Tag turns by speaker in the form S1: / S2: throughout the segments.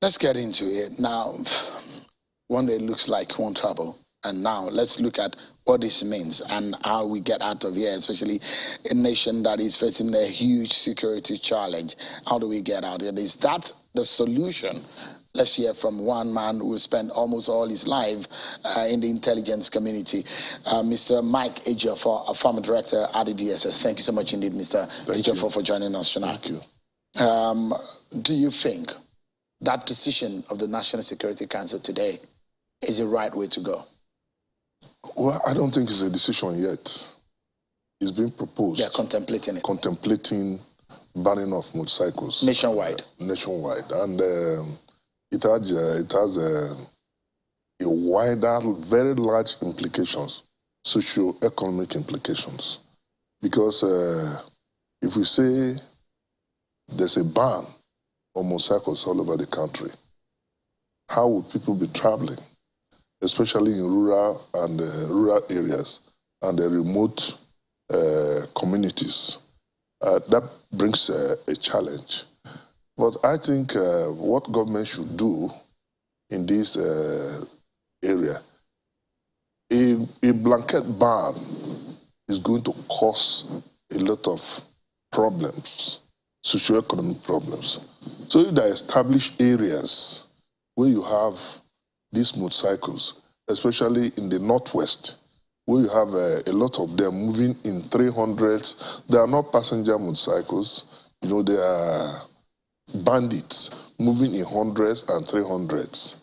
S1: Let's get into it. Now, one day looks like one trouble. And now let's look at what this means and how we get out of here, especially a nation that is facing a huge security challenge. How do we get out of it? Is that the solution? Let's hear from one man who spent almost all his life in the intelligence community, Mr. Mike Ejiofor, a former director at the DSS. Thank you so much indeed, Mr. Ejiofor, for joining us tonight.
S2: Thank you.
S1: Do you think that decision of the National Security Council today is the right way to go?
S2: Well, I don't think it's a decision yet. It's being proposed.
S1: They're contemplating it.
S2: Contemplating banning of motorcycles.
S1: Nationwide.
S2: Nationwide. And it has a wider, very large implications, socio-economic implications. Because if we say there's a ban on motorcycles all over the country, how would people be traveling, especially in rural areas and the remote communities? That brings a challenge. But I think what government should do in this area, a blanket ban is going to cause a lot of problems, socioeconomic problems. So if there are established areas where you have these motorcycles, especially in the Northwest, where you have a lot of them moving in 300s, they are not passenger motorcycles, you know, they are bandits moving in 100s and 300s.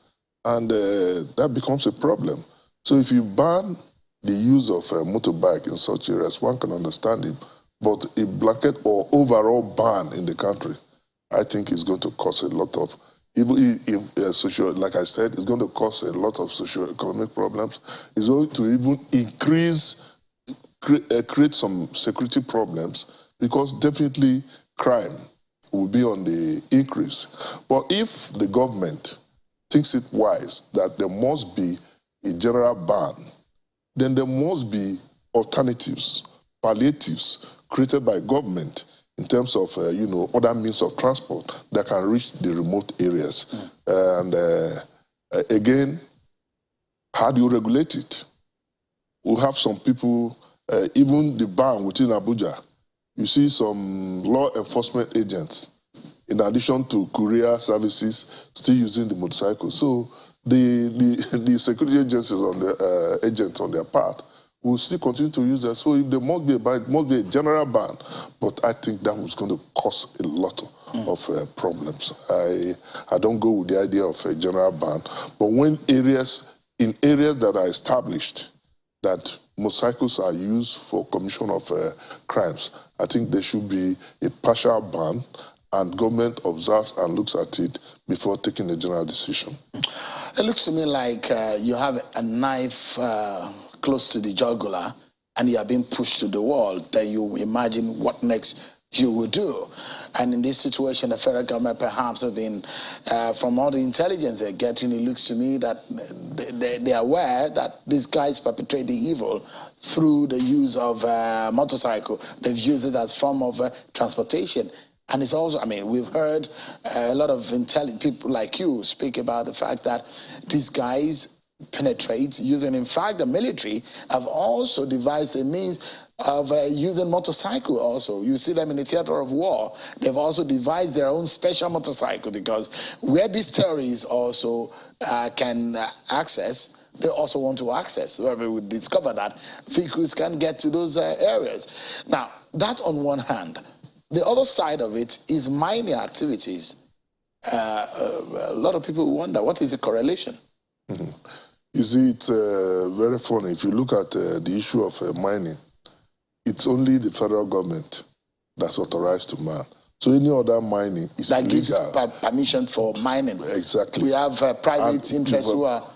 S2: And that becomes a problem. So if you ban the use of a motorbike in such areas, one can understand it. But a blanket or overall ban in the country, I think is going to cause a lot of, like I said, it's going to cause a lot of socio-economic problems. It's going to even create some security problems, because definitely crime will be on the increase. But if the government thinks it wise that there must be a general ban, then there must be alternatives, palliatives created by government in terms of, other means of transport that can reach the remote areas. Again, how do you regulate it? We have some people, even the ban within Abuja, you see some law enforcement agents, in addition to courier services, still using the motorcycle. So the security agencies agents on their part will still continue to use that. So if there must be a ban, it must be a general ban. But I think that was going to cause a lot of problems. I don't go with the idea of a general ban. But when in areas that are established that motorcycles are used for commission of crimes, I think there should be a partial ban, and government observes and looks at it before taking a general decision.
S1: It looks to me like you have a knife close to the jugular and you are being pushed to the wall. Then you imagine what next you will do. And in this situation, the federal government perhaps have been, from all the intelligence they're getting, it looks to me that they are aware that these guys perpetrate the evil through the use of motorcycle. They've used it as form of transportation. And it's also, I mean, we've heard a lot of intelligent people like you speak about the fact that these guys penetrate using, in fact, the military have also devised a means of using motorcycle also. You see them in the theater of war. They've also devised their own special motorcycle, because where these terrorists also can access, they also want to access. Where we would discover that vehicles can get to those areas. Now, that on one hand. The other side of it is mining activities. A lot of people wonder, what is the correlation?
S2: Mm-hmm. You see, it's very funny. If you look at the issue of mining, it's only the federal government that's authorized to mine. So any other mining is
S1: that
S2: illegal.
S1: Gives permission for mining.
S2: Exactly.
S1: We have private interests who are...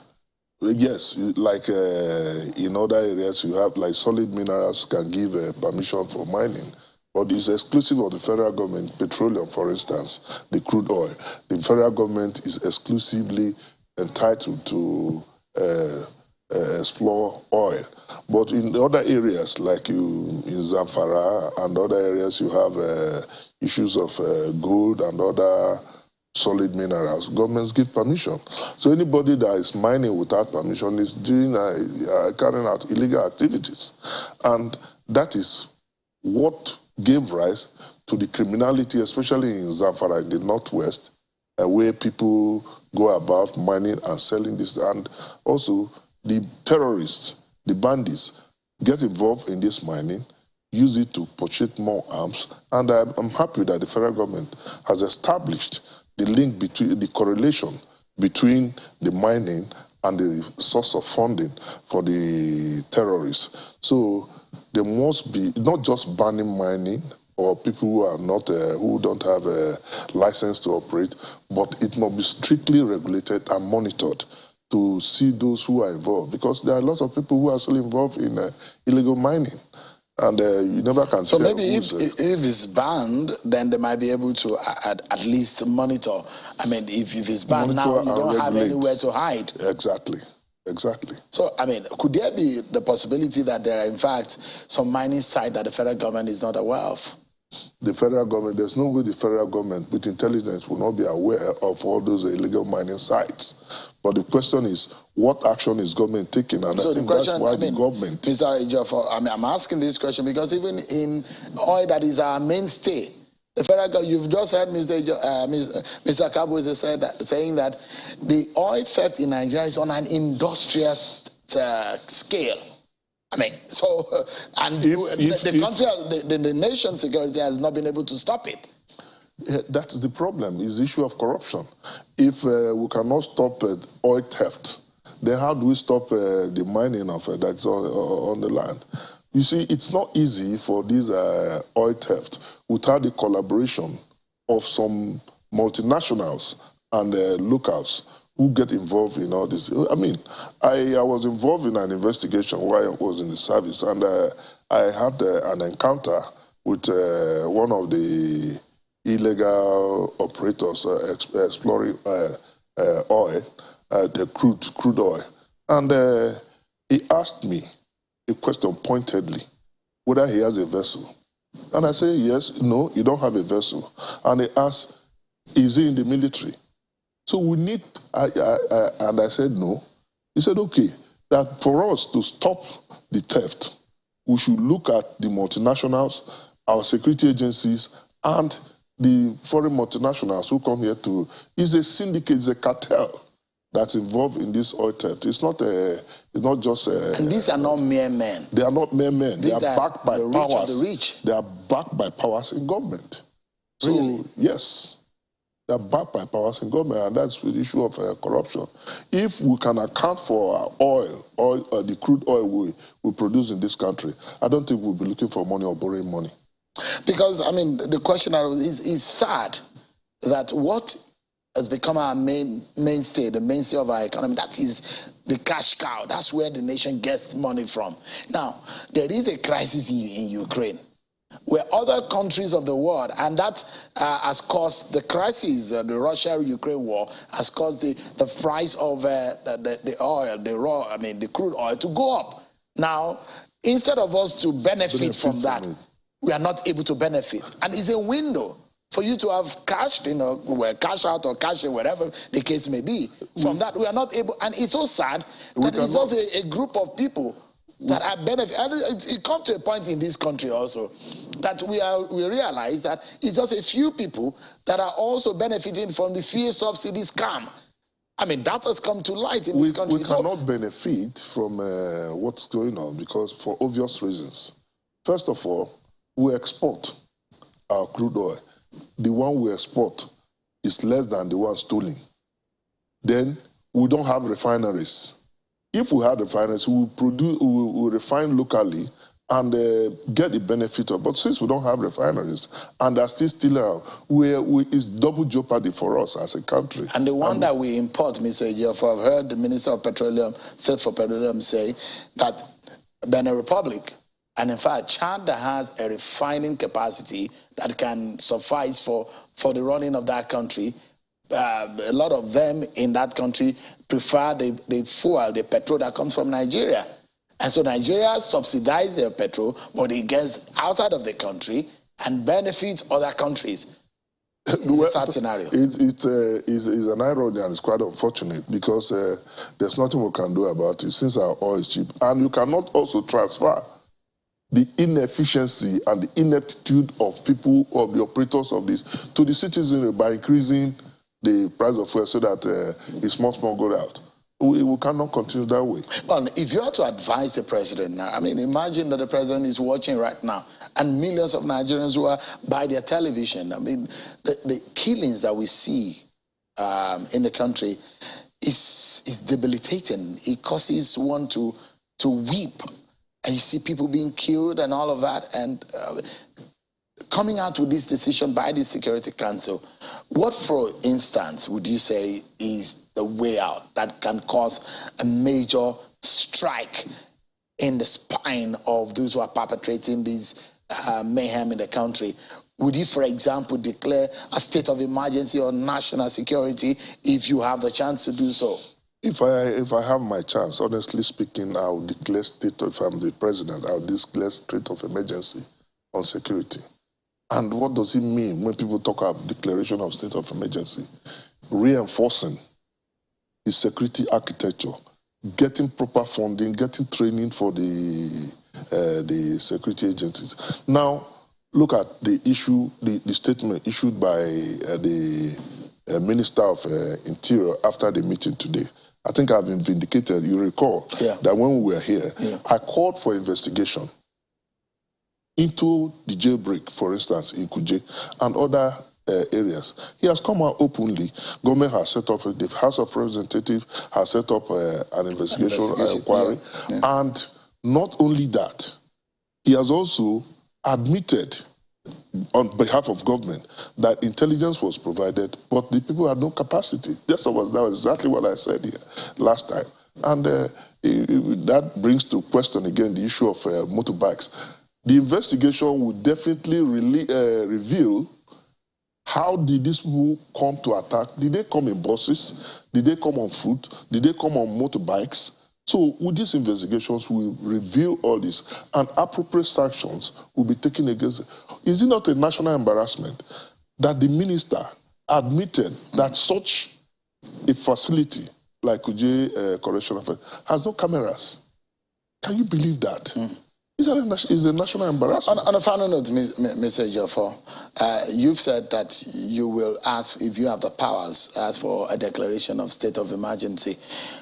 S2: Yes, like in other areas, you have like solid minerals can give permission for mining. But it's exclusive of the federal government. Petroleum, for instance, the crude oil. The federal government is exclusively entitled to explore oil. But in other areas, like in Zamfara and other areas, you have issues of gold and other solid minerals, governments give permission. So anybody that is mining without permission is doing carrying out illegal activities, and that is what gave rise to the criminality, especially in Zamfara, in the northwest, where people go about mining and selling this, and also the terrorists, the bandits, get involved in this mining, use it to purchase more arms, and I'm happy that the federal government has established the link between, the correlation between the mining and the source of funding for the terrorists. So there must be not just banning mining or people who are not, who don't have a license to operate, but it must be strictly regulated and monitored to see those who are involved, because there are lots of people who are still involved in illegal mining. And you never can
S1: so
S2: tell.
S1: So maybe if it's banned, then they might be able to at least monitor. I mean, if it's banned now, you don't have anywhere to hide.
S2: Exactly. Exactly.
S1: So, I mean, could there be the possibility that there are, in fact, some mining sites that the federal government is not aware of?
S2: The federal government, there's no way the federal government with intelligence will not be aware of all those illegal mining sites. But the question is, what action is government taking? And
S1: so
S2: I think
S1: the question,
S2: that's why the government...
S1: Mr. Ejiofor, I'm asking this question because even in oil that is our mainstay, the federal government, you've just heard Mr. Kabwe saying that the oil theft in Nigeria is on an industrial scale. I mean, so, and the nation's security has not been able to stop it.
S2: That's the problem, is the issue of corruption. If we cannot stop oil theft, then how do we stop the mining of that's on the land? You see, it's not easy for this oil theft without the collaboration of some multinationals and locals who get involved in all this. I mean, I was involved in an investigation while I was in the service, and I had an encounter with one of the illegal operators exploring oil, the crude oil. And he asked me a question pointedly, whether he has a vessel. And I say, yes, no, you don't have a vessel. And he asked, is he in the military? So we need, and I said no. He said, okay, that for us to stop the theft, we should look at the multinationals, our security agencies, and the foreign multinationals who come here to, it's a syndicate, it's a cartel that's involved in this oil theft. It's not just
S1: and these are not mere men.
S2: They are not mere men. They are backed by powers.
S1: The rich.
S2: They are backed by powers in government. So,
S1: really?
S2: Yes. They are backed by powers in government, and that's the issue of corruption. If we can account for our oil, the crude oil we produce in this country, I don't think we'll be looking for money or borrowing money.
S1: Because, I mean, the question is sad that what has become our mainstay, the mainstay of our economy, that is the cash cow. That's where the nation gets money from. Now, there is a crisis in Ukraine, where other countries of the world, and that has caused the crisis, the Russia-Ukraine war, has caused the price of the oil, the crude oil to go up. Now, instead of us to benefit from that, we are not able to benefit. And it's a window for you to have cash, cash out or cash in, whatever the case may be. From that, we are not able, and it's so sad that it's also a group of people that are benefit. And it comes to a point in this country also that we realize that it's just a few people that are also benefiting from the fuel subsidy scam. I mean, that has come to light in this country.
S2: We cannot benefit from what's going on because for obvious reasons. First of all, we export our crude oil. The one we export is less than the one stolen. Then we don't have refineries. If we had refineries, we refine locally and get the benefit of. But since we don't have refineries and are still it's double jeopardy for us as a country.
S1: And the one that we import, Mr. Ejiofor, I've heard the Minister of Petroleum, State for Petroleum, say that Benin Republic, and in fact, Chad has a refining capacity that can suffice for the running of that country. A lot of them in that country prefer the fuel, the petrol that comes from Nigeria. And so Nigeria subsidizes their petrol, but it gets outside of the country and benefits other countries. It's a sad scenario.
S2: It is an irony, and it's quite unfortunate because there's nothing we can do about it since our oil is cheap. And you cannot also transfer the inefficiency and the ineptitude of people, of the operators of this, to the citizenry by increasing the price of fuel so that it's much more go out. We cannot continue that way.
S1: Well, if you are to advise the president now, I mean, imagine that the president is watching right now and millions of Nigerians who are by their television. I mean, the killings that we see in the country is debilitating. It causes one to weep. And you see people being killed and all of that. And coming out with this decision by the Security Council, what, for instance, would you say is the way out that can cause a major strike in the spine of those who are perpetrating this mayhem in the country? Would you, for example, declare a state of emergency or national security if you have the chance to do so?
S2: If I have my chance, honestly speaking, I will declare if I'm the president, I will declare state of emergency on security. And what does it mean when people talk about declaration of state of emergency? Reinforcing the security architecture, getting proper funding, getting training for the security agencies. Now, look at the issue, the statement issued by the Minister of Interior after the meeting today. I think I've been vindicated. You recall that when we were here, I called for investigation into the jailbreak, for instance, in Kuje and other areas. He has come out openly. Government has set up, the House of Representatives has set up an investigation inquiry. And not only that, he has also admitted on behalf of government that intelligence was provided, but the people had no capacity. That was exactly what I said here last time. And that brings to question again the issue of motorbikes. The investigation would definitely reveal how did these people come to attack. Did they come in buses? Did they come on foot? Did they come on motorbikes? So with these investigations, we will reveal all this, and appropriate sanctions will be taken against it. Is it not a national embarrassment that the minister admitted that such a facility like Kuje Correctional has no cameras? Can you believe that? It's a national embarrassment.
S1: On a final note, Mr. Ejiofor, you've said that you will ask, if you have the powers, ask for a declaration of state of emergency.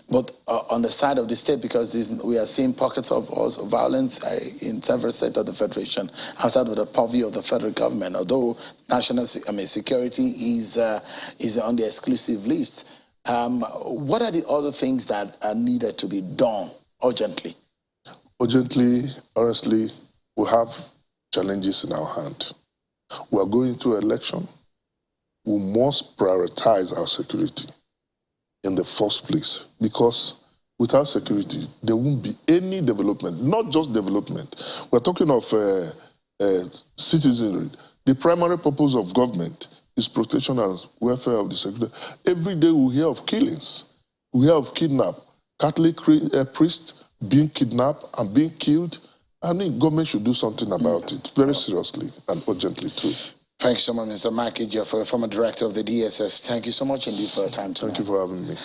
S1: But on the side of the state, because we are seeing pockets of violence in several states of the Federation, outside of the purview of the federal government, although national security is on the exclusive list. What are the other things that are needed to be done urgently?
S2: Urgently, honestly, we have challenges in our hand. We are going through election. We must prioritize our security in the first place, because without security, there won't be any development, not just development. We're talking of citizenry. The primary purpose of government is protection and welfare of the security. Every day we hear of killings. We hear of kidnap. Catholic priests being kidnapped and being killed. I mean, government should do something about it very seriously and urgently too.
S1: Thank you so much, Mr. Mike Ejiofor, former director of the DSS. Thank you so much indeed for your time tonight.
S2: Thank you for having me.